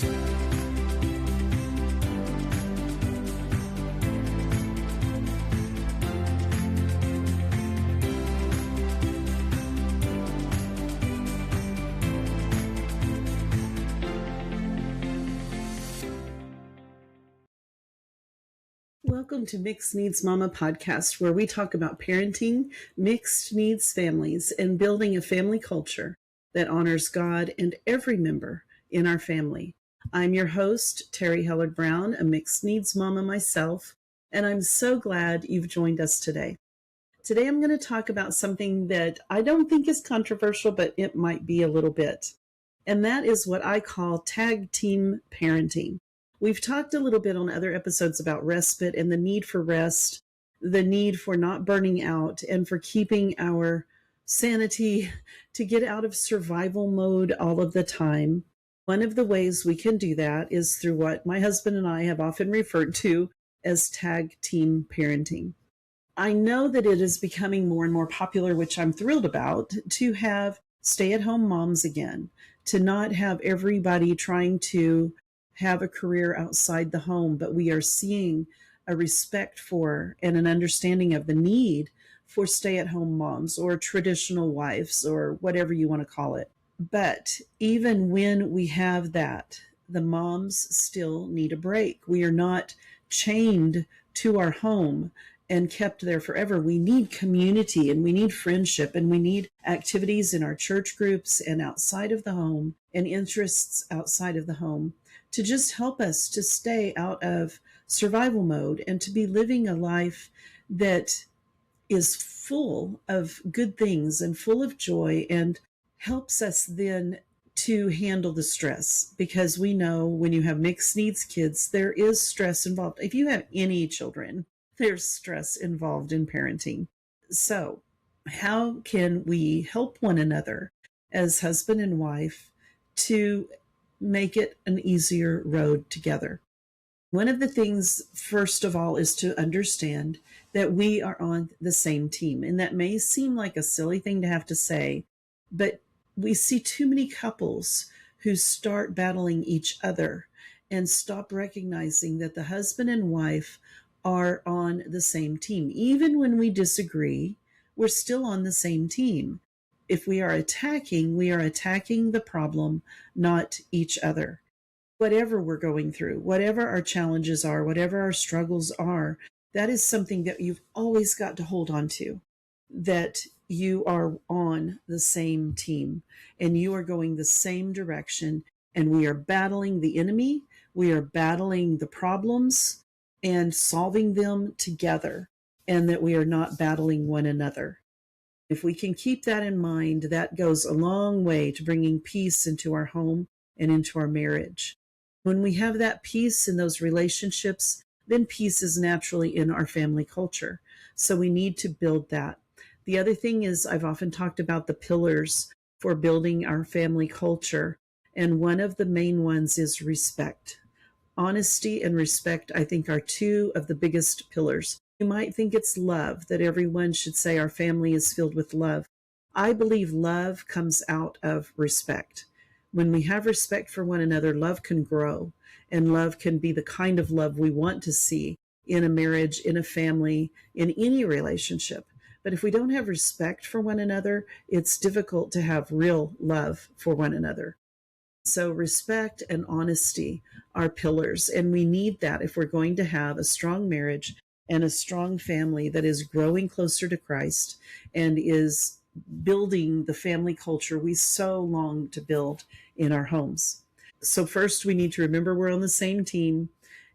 Welcome to Mixed Needs Mama podcast, where we talk about parenting, mixed needs families, and building a family culture that honors God and every member in our family. I'm your host, Terrie Hellard-Brown, a mixed needs mama myself, and I'm so glad you've joined us today. Today I'm going to talk about something that I don't think is controversial, but it might be a little bit. And that is what I call tag team parenting. We've talked a little bit on other episodes about respite and the need for rest, the need for not burning out, and for keeping our sanity to get out of survival mode all of the time. One of the ways we can do that is through what my husband and I have often referred to as tag team parenting. I know that it is becoming more and more popular, which I'm thrilled about, to have stay-at-home moms again, to not have everybody trying to have a career outside the home, but we are seeing a respect for and an understanding of the need for stay-at-home moms or traditional wives or whatever you want to call it. But even when we have that, the moms still need a break. We are not chained to our home and kept there forever. We need community and we need friendship and we need activities in our church groups and outside of the home and interests outside of the home to just help us to stay out of survival mode and to be living a life that is full of good things and full of joy and helps us then to handle the stress, because we know when you have mixed needs kids, there is stress involved. If you have any children, there's stress involved in parenting. So how can we help one another as husband and wife to make it an easier road together? One of the things, first of all, is to understand that we are on the same team. And that may seem like a silly thing to have to say, but we see too many couples who start battling each other and stop recognizing that the husband and wife are on the same team. Even when we disagree, we're still on the same team. If we are attacking the problem, not each other. Whatever we're going through, whatever our challenges are, whatever our struggles are, that is something that you've always got to hold on to, that you are on the same team and you are going the same direction, and we are battling the enemy, we are battling the problems and solving them together, and that we are not battling one another. If we can keep that in mind, that goes a long way to bringing peace into our home and into our marriage. When we have that peace in those relationships, then peace is naturally in our family culture. So we need to build that. The other thing is, I've often talked about the pillars for building our family culture, and one of the main ones is respect. Honesty and respect, I think, are two of the biggest pillars. You might think it's love, that everyone should say our family is filled with love. I believe love comes out of respect. When we have respect for one another, love can grow, and love can be the kind of love we want to see in a marriage, in a family, in any relationship. But if we don't have respect for one another, it's difficult to have real love for one another. So respect and honesty are pillars, and we need that if we're going to have a strong marriage and a strong family that is growing closer to Christ and is building the family culture we so long to build in our homes. So first, we need to remember we're on the same team,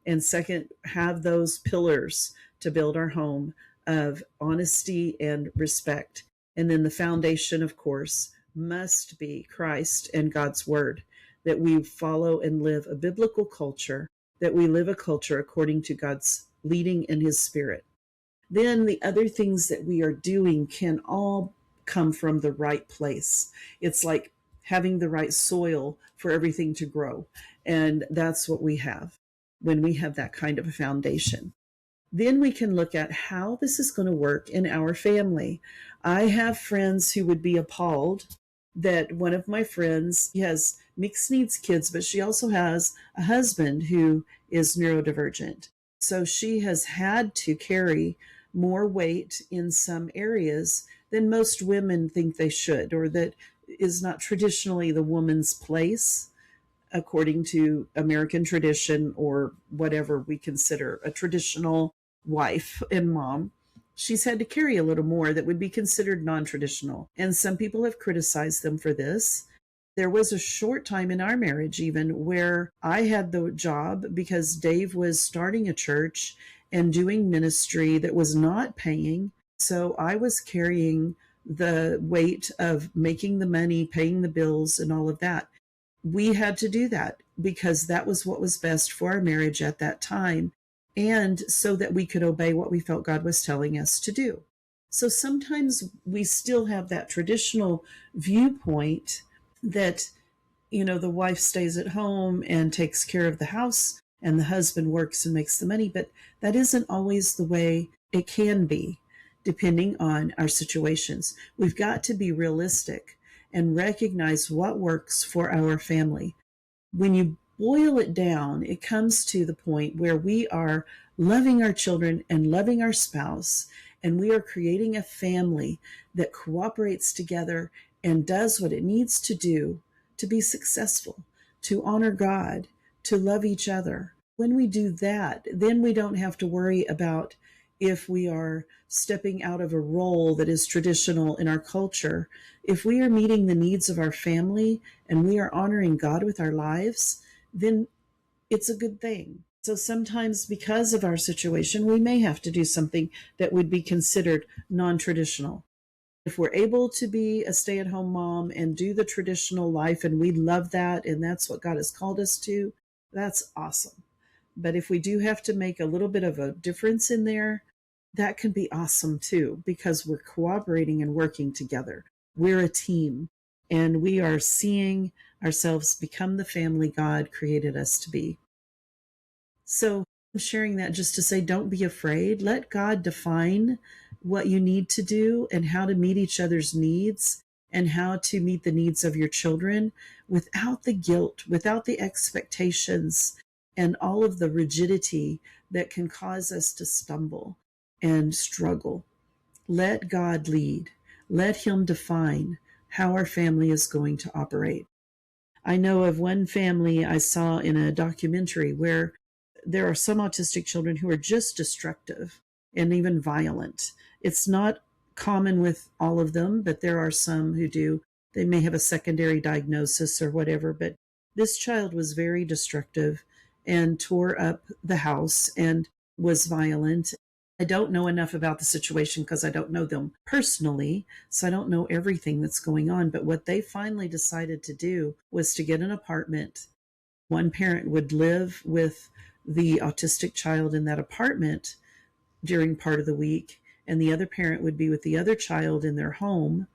and second, have those pillars to build our home of honesty and respect. And then the foundation, of course, must be Christ and God's word, that we follow and live a biblical culture, that we live a culture according to God's leading in his spirit. Then the other things that we are doing can all come from the right place. It's like having the right soil for everything to grow. And that's what we have when we have that kind of a foundation. Then we can look at how this is going to work in our family. I have friends who would be appalled that one of my friends has mixed needs kids, but she also has a husband who is neurodivergent. So she has had to carry more weight in some areas than most women think they should, or that is not traditionally the woman's place according to American tradition or whatever we consider a traditional wife and mom. She's had to carry a little more that would be considered non traditional. And some people have criticized them for this. There was a short time in our marriage, even where I had the job because Dave was starting a church and doing ministry that was not paying. So I was carrying the weight of making the money, paying the bills, and all of that. We had to do that because that was what was best for our marriage at that time, and so that we could obey what we felt God was telling us to do. So sometimes we still have that traditional viewpoint that, the wife stays at home and takes care of the house and the husband works and makes the money, but that isn't always the way it can be, depending on our situations. We've got to be realistic and recognize what works for our family. When you boil it down, it comes to the point where we are loving our children and loving our spouse, and we are creating a family that cooperates together and does what it needs to do to be successful, to honor God, to love each other. When we do that, then we don't have to worry about if we are stepping out of a role that is traditional in our culture. If we are meeting the needs of our family and we are honoring God with our lives, then it's a good thing. So sometimes because of our situation, we may have to do something that would be considered non-traditional. If we're able to be a stay-at-home mom and do the traditional life, and we love that, and that's what God has called us to, that's awesome. But if we do have to make a little bit of a difference in there, that can be awesome too, because we're cooperating and working together. We're a team, and we are seeing ourselves become the family God created us to be. So I'm sharing that just to say, don't be afraid. Let God define what you need to do and how to meet each other's needs and how to meet the needs of your children without the guilt, without the expectations, and all of the rigidity that can cause us to stumble and struggle. Let God lead. Let Him define how our family is going to operate. I know of one family I saw in a documentary where there are some autistic children who are just destructive and even violent. It's not common with all of them, but there are some who do. They may have a secondary diagnosis or whatever, but this child was very destructive and tore up the house and was violent. I don't know enough about the situation because I don't know them personally, so I don't know everything that's going on. But what they finally decided to do was to get an apartment. One parent would live with the autistic child in that apartment during part of the week, and the other parent would be with the other child in their home,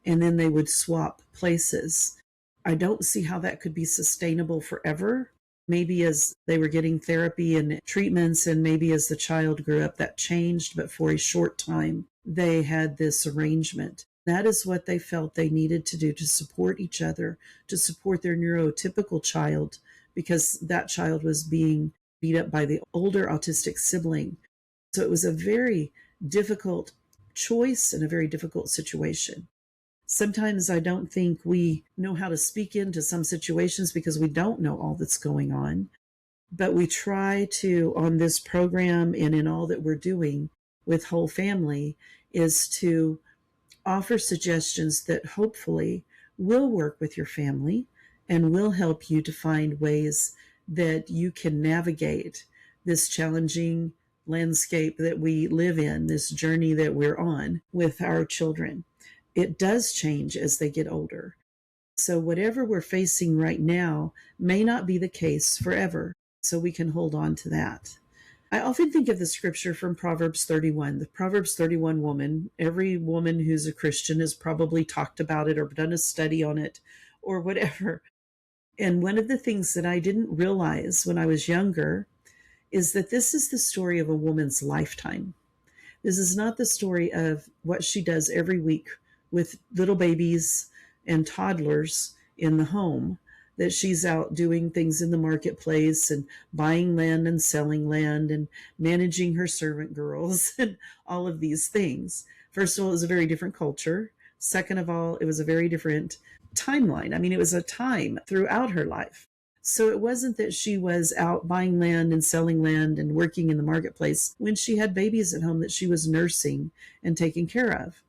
and then they would swap places. I don't see how that could be sustainable forever. Maybe as they were getting therapy and treatments, and maybe as the child grew up, that changed, but for a short time, they had this arrangement. That is what they felt they needed to do to support each other, to support their neurotypical child, because that child was being beat up by the older autistic sibling. So it was a very difficult choice and a very difficult situation. Sometimes I don't think we know how to speak into some situations because we don't know all that's going on. But we try to, on this program and in all that we're doing with Whole Family, is to offer suggestions that hopefully will work with your family and will help you to find ways that you can navigate this challenging landscape that we live in, this journey that we're on with our children. It does change as they get older. So whatever we're facing right now may not be the case forever. So we can hold on to that. I often think of the scripture from Proverbs 31, the Proverbs 31 woman. Every woman who's a Christian has probably talked about it or done a study on it or whatever. And one of the things that I didn't realize when I was younger is that this is the story of a woman's lifetime. This is not the story of what she does every week with little babies and toddlers in the home. that she's out doing things in the marketplace and buying land and selling land and managing her servant girls and all of these things. First of all, it was a very different culture. Second of all, it was a very different timeline. I mean, it was a time throughout her life. So it wasn't that she was out buying land and selling land and working in the marketplace when she had babies at home that she was nursing and taking care of.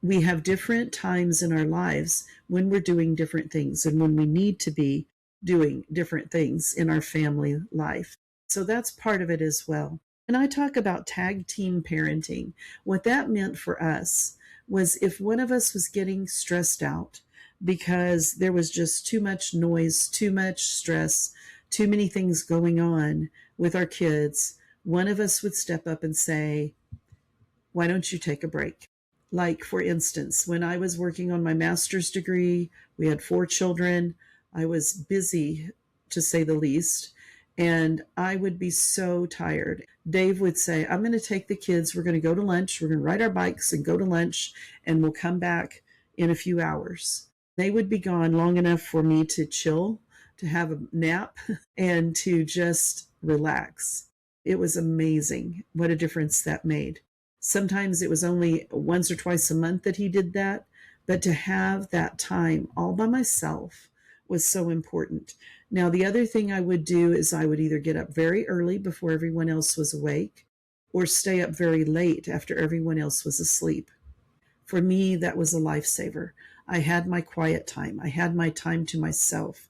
We have different times in our lives when we're doing different things and when we need to be doing different things in our family life. So that's part of it as well. And I talk about tag team parenting. What that meant for us was if one of us was getting stressed out because there was just too much noise, too much stress, too many things going on with our kids, one of us would step up and say, "Why don't you take a break?" Like, for instance, when I was working on my master's degree, we had 4 children. I was busy, to say the least, and I would be so tired. Dave would say, "I'm going to take the kids. We're going to go to lunch. We're going to ride our bikes and go to lunch, and we'll come back in a few hours." They would be gone long enough for me to chill, to have a nap, and to just relax. It was amazing what a difference that made. Sometimes it was only once or twice a month that he did that, but to have that time all by myself was so important. Now, the other thing I would do is I would either get up very early before everyone else was awake or stay up very late after everyone else was asleep. For me, that was a lifesaver. I had my quiet time. I had my time to myself.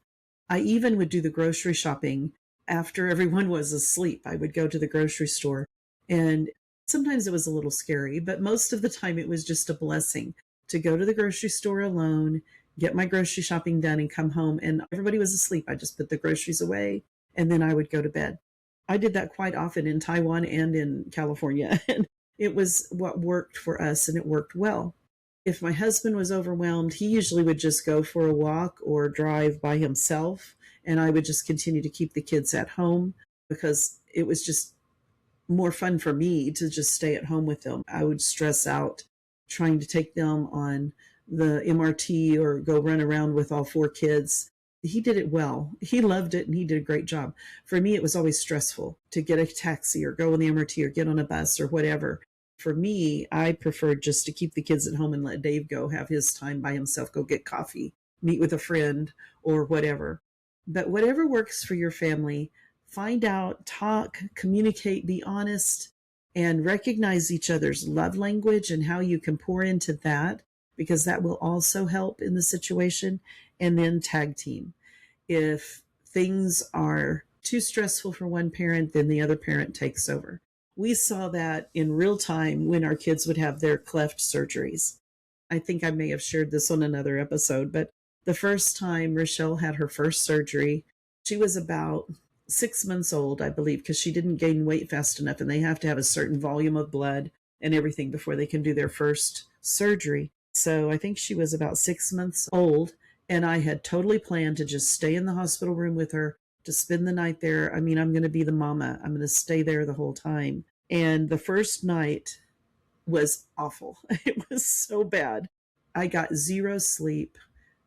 I even would do the grocery shopping after everyone was asleep. I would go to the grocery store, and sometimes it was a little scary, but most of the time it was just a blessing to go to the grocery store alone, get my grocery shopping done, and come home. And everybody was asleep. I just put the groceries away, and then I would go to bed. I did that quite often in Taiwan and in California. And it was what worked for us, and it worked well. If my husband was overwhelmed, he usually would just go for a walk or drive by himself, and I would just continue to keep the kids at home because it was just more fun for me to just stay at home with them. I would stress out trying to take them on the MRT or go run around with all 4 kids. He did it well. He loved it and he did a great job. For me, it was always stressful to get a taxi or go on the MRT or get on a bus or whatever. For me, I preferred just to keep the kids at home and let Dave go have his time by himself, go get coffee, meet with a friend or whatever. But whatever works for your family, find out, talk, communicate, be honest, and recognize each other's love language and how you can pour into that, because that will also help in the situation. And then tag team. If things are too stressful for one parent, then the other parent takes over. We saw that in real time when our kids would have their cleft surgeries. I think I may have shared this on another episode, but the first time Rochelle had her first surgery, she was about 6 months old, I believe, because she didn't gain weight fast enough, and they have to have a certain volume of blood and everything before they can do their first surgery. So I think she was about 6 months old, and I had totally planned to just stay in the hospital room with her, to spend the night there. I mean, I'm going to be the mama. I'm going to stay there the whole time. And the first night was awful. It was so bad. I got 0 sleep.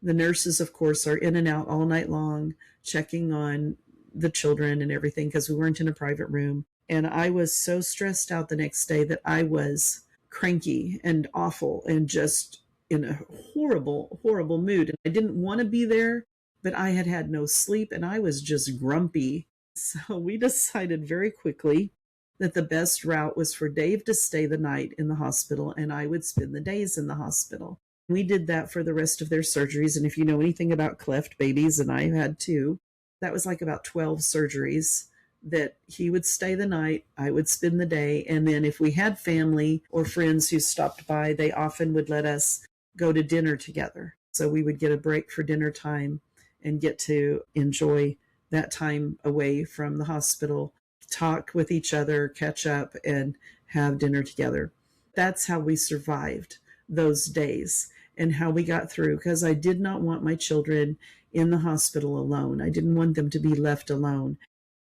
The nurses, of course, are in and out all night long, checking on the children and everything because we weren't in a private room. And I was so stressed out the next day that I was cranky and awful and just in a horrible, horrible mood. And I didn't want to be there, but I had had no sleep and I was just grumpy. So we decided very quickly that the best route was for Dave to stay the night in the hospital and I would spend the days in the hospital. We did that for the rest of their surgeries. And if you know anything about cleft babies, and I had 2, that was like about 12 surgeries that he would stay the night, I would spend the day. And then if we had family or friends who stopped by, they often would let us go to dinner together. So we would get a break for dinner time and get to enjoy that time away from the hospital, talk with each other, catch up, and have dinner together. That's how we survived those days and how we got through, because I did not want my children in the hospital alone. I didn't want them to be left alone.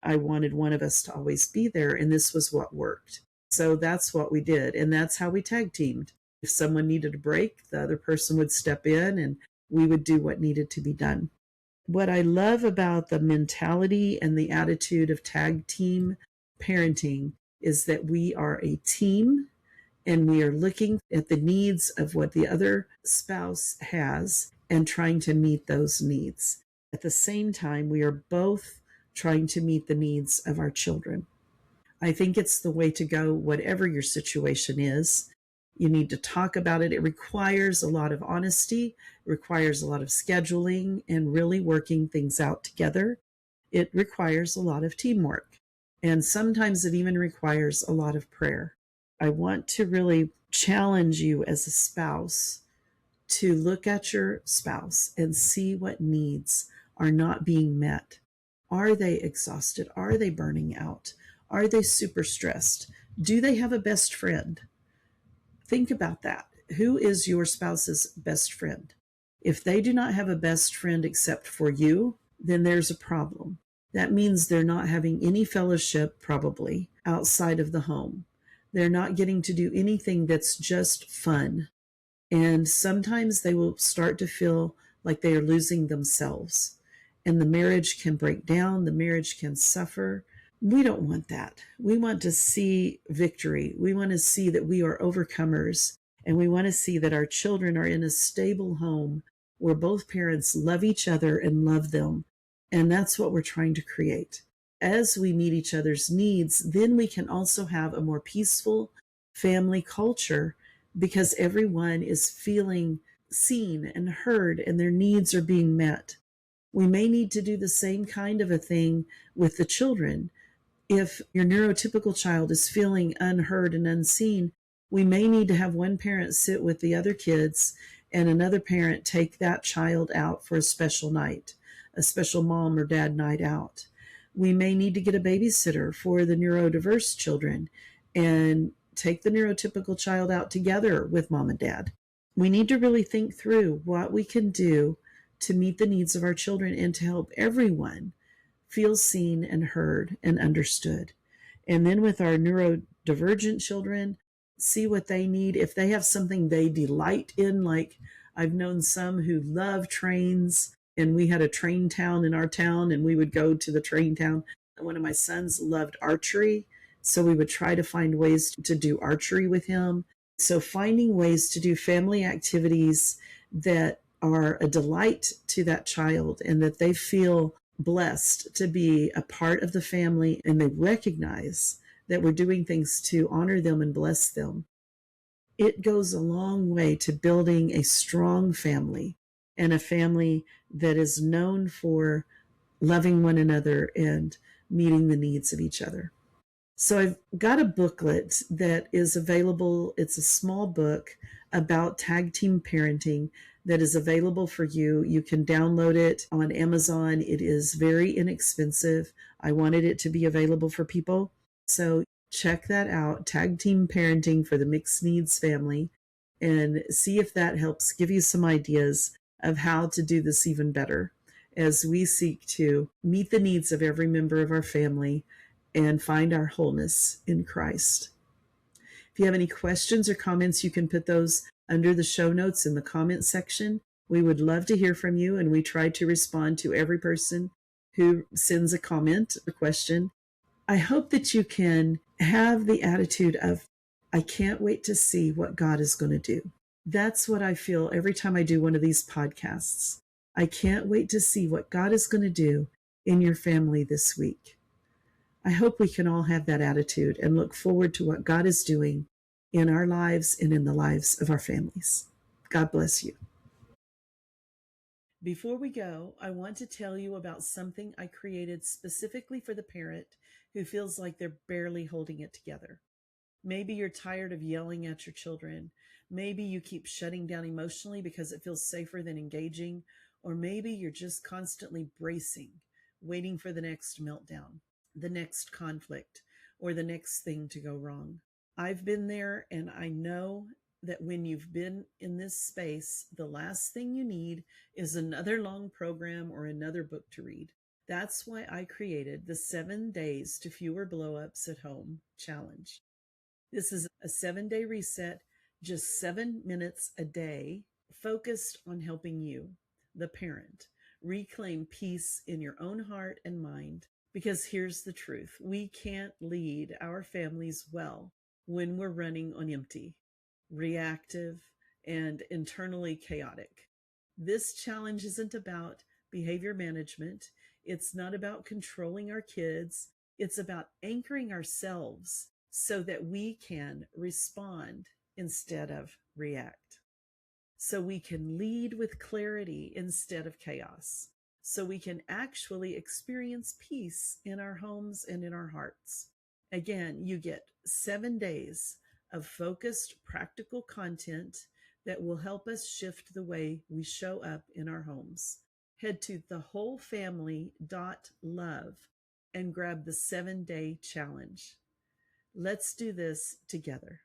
I wanted one of us to always be there, and this was what worked. So that's what we did, and that's how we tag teamed. If someone needed a break, the other person would step in, and we would do what needed to be done. What I love about the mentality and the attitude of tag team parenting is that we are a team and we are looking at the needs of what the other spouse has and trying to meet those needs. At the same time, we are both trying to meet the needs of our children. I think it's the way to go, whatever your situation is. You need to talk about it. It requires a lot of honesty, it requires a lot of scheduling and really working things out together. It requires a lot of teamwork. And sometimes it even requires a lot of prayer. I want to really challenge you as a spouse to look at your spouse and see what needs are not being met. Are they exhausted? Are they burning out? Are they super stressed? Do they have a best friend? Think about that. Who is your spouse's best friend? If they do not have a best friend except for you, then there's a problem. That means they're not having any fellowship, probably, outside of the home. They're not getting to do anything that's just fun. And sometimes they will start to feel like they are losing themselves. And the marriage can break down, the marriage can suffer. We don't want that. We want to see victory. We want to see that we are overcomers. And we want to see that our children are in a stable home where both parents love each other and love them. And that's what we're trying to create. As we meet each other's needs, then we can also have a more peaceful family culture because everyone is feeling seen and heard and their needs are being met. We may need to do the same kind of a thing with the children. If your neurotypical child is feeling unheard and unseen, we may need to have one parent sit with the other kids and another parent take that child out for a special night, a special mom or dad night out. We may need to get a babysitter for the neurodiverse children and take the neurotypical child out together with mom and dad. We need to really think through what we can do to meet the needs of our children and to help everyone feel seen and heard and understood. And then with our neurodivergent children, see what they need. If they have something they delight in, like I've known some who love trains, and we had a train town in our town, and we would go to the train town. One of my sons loved archery, so we would try to find ways to do archery with him. So finding ways to do family activities that are a delight to that child and that they feel blessed to be a part of the family and they recognize that we're doing things to honor them and bless them. It goes a long way to building a strong family and a family that is known for loving one another and meeting the needs of each other. So I've got a booklet that is available. It's a small book about tag team parenting that is available for you. You can download it on Amazon. It is very inexpensive. I wanted it to be available for people. So check that out, Tag Team Parenting for the Mixed Needs Family, and see if that helps give you some ideas of how to do this even better as we seek to meet the needs of every member of our family and find our wholeness in Christ. If you have any questions or comments, you can put those under the show notes in the comment section. We would love to hear from you, and we try to respond to every person who sends a comment or question. I hope that you can have the attitude of, I can't wait to see what God is going to do. That's what I feel every time I do one of these podcasts. I can't wait to see what God is going to do in your family this week. I hope we can all have that attitude and look forward to what God is doing in our lives and in the lives of our families. God bless you. Before we go, I want to tell you about something I created specifically for the parent who feels like they're barely holding it together. Maybe you're tired of yelling at your children. Maybe you keep shutting down emotionally because it feels safer than engaging. Or maybe you're just constantly bracing, waiting for the next meltdown, the next conflict, or the next thing to go wrong. I've been there, and I know that when you've been in this space, the last thing you need is another long program or another book to read. That's why I created the 7 Days to Fewer Blowups at Home challenge. This is a 7-day reset, just 7 minutes a day, focused on helping you, the parent, Reclaim peace in your own heart and mind. Because here's the truth: we can't lead our families well when we're running on empty, reactive, and internally chaotic. This challenge isn't about behavior management. It's not about controlling our kids. It's about anchoring ourselves so that we can respond instead of react. So we can lead with clarity instead of chaos. So we can actually experience peace in our homes and in our hearts. Again, you get 7 days of focused, practical content that will help us shift the way we show up in our homes. Head to thewholefamily.love and grab the 7-day challenge. Let's do this together.